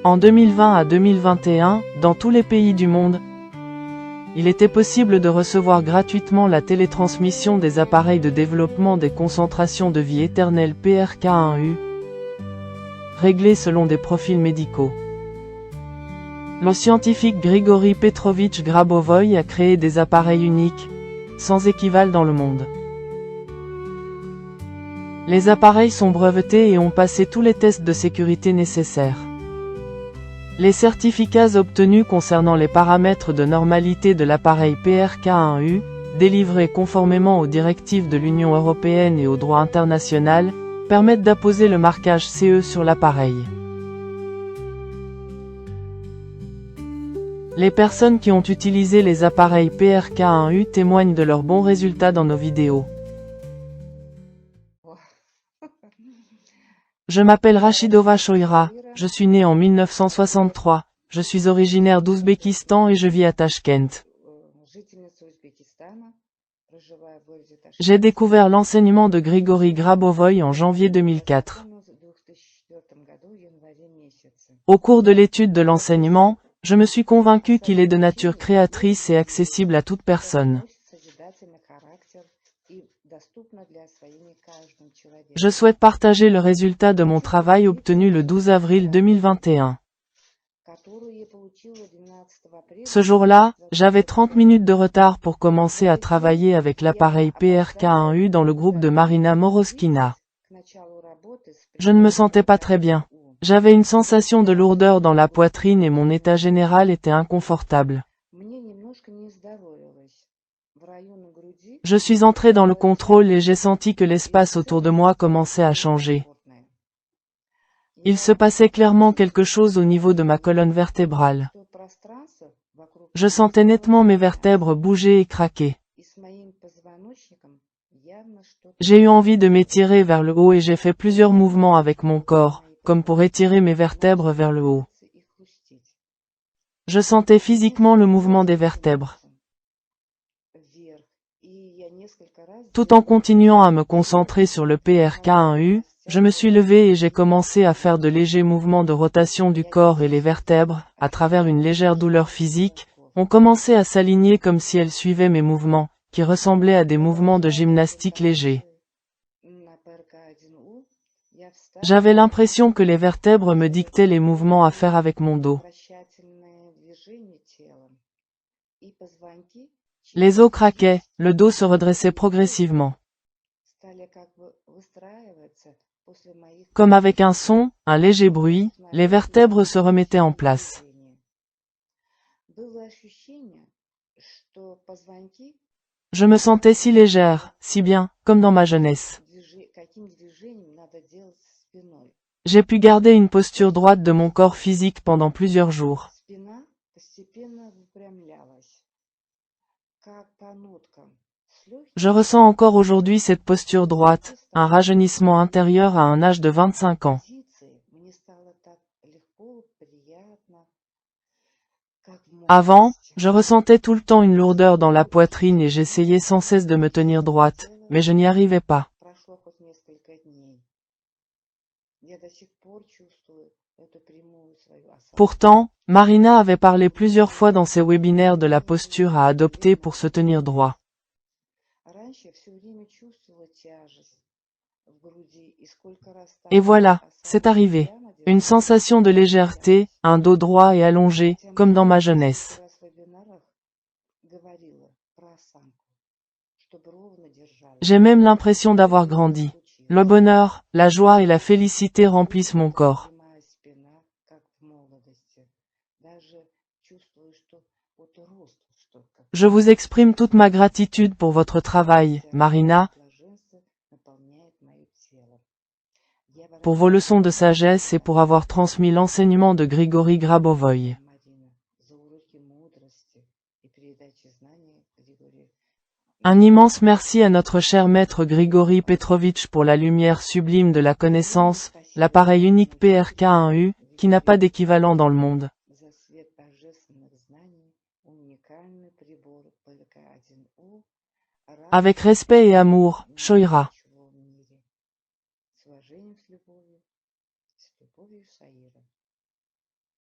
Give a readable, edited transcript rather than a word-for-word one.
En 2020 à 2021, dans tous les pays du monde, il était possible de recevoir gratuitement la télétransmission des appareils de développement des concentrations de vie éternelle PRK1U, réglées selon des profils médicaux. Le scientifique Grigori Petrovitch Grabovoï a créé des appareils uniques, sans équivalent dans le monde. Les appareils sont brevetés et ont passé tous les tests de sécurité nécessaires. Les certificats obtenus concernant les paramètres de normalité de l'appareil PRK1U, délivrés conformément aux directives de l'Union européenne et au droit international, permettent d'apposer le marquage CE sur l'appareil. Les personnes qui ont utilisé les appareils PRK1U témoignent de leurs bons résultats dans nos vidéos. Je m'appelle Rachidova Shoira, je suis née en 1963, je suis originaire d'Ouzbékistan et je vis à Tachkent. J'ai découvert l'enseignement de Grigori Grabovoï en janvier 2004. Au cours de l'étude de l'enseignement, je me suis convaincu qu'il est de nature créatrice et accessible à toute personne. Je souhaite partager le résultat de mon travail obtenu le 12 avril 2021. Ce jour-là, j'avais 30 minutes de retard pour commencer à travailler avec l'appareil PRK1U dans le groupe de Marina Moroskina. Je ne me sentais pas très bien. J'avais une sensation de lourdeur dans la poitrine et mon état général était inconfortable. Je suis entré dans le contrôle et j'ai senti que l'espace autour de moi commençait à changer. Il se passait clairement quelque chose au niveau de ma colonne vertébrale. Je sentais nettement mes vertèbres bouger et craquer. J'ai eu envie de m'étirer vers le haut et j'ai fait plusieurs mouvements avec mon corps, comme pour étirer mes vertèbres vers le haut. Je sentais physiquement le mouvement des vertèbres. Tout en continuant à me concentrer sur le PRK1U, je me suis levé et j'ai commencé à faire de légers mouvements de rotation du corps et les vertèbres, à travers une légère douleur physique, ont commencé à s'aligner comme si elles suivaient mes mouvements, qui ressemblaient à des mouvements de gymnastique légers. J'avais l'impression que les vertèbres me dictaient les mouvements à faire avec mon dos. Les os craquaient, le dos se redressait progressivement. Comme avec un son, un léger bruit, les vertèbres se remettaient en place. Je me sentais si légère, si bien, comme dans ma jeunesse. J'ai pu garder une posture droite de mon corps physique pendant plusieurs jours. Je ressens encore aujourd'hui cette posture droite, un rajeunissement intérieur à un âge de 25 ans. Avant, je ressentais tout le temps une lourdeur dans la poitrine et j'essayais sans cesse de me tenir droite, mais je n'y arrivais pas. Pourtant, Marina avait parlé plusieurs fois dans ses webinaires de la posture à adopter pour se tenir droit. Et voilà, c'est arrivé. Une sensation de légèreté, un dos droit et allongé, comme dans ma jeunesse. J'ai même l'impression d'avoir grandi. Le bonheur, la joie et la félicité remplissent mon corps. Je vous exprime toute ma gratitude pour votre travail, Marina, pour vos leçons de sagesse et pour avoir transmis l'enseignement de Grigori Grabovoï. Un immense merci à notre cher maître Grigori Petrovitch pour la lumière sublime de la connaissance, l'appareil unique PRK1U, qui n'a pas d'équivalent dans le monde. Avec respect et amour, Shoira.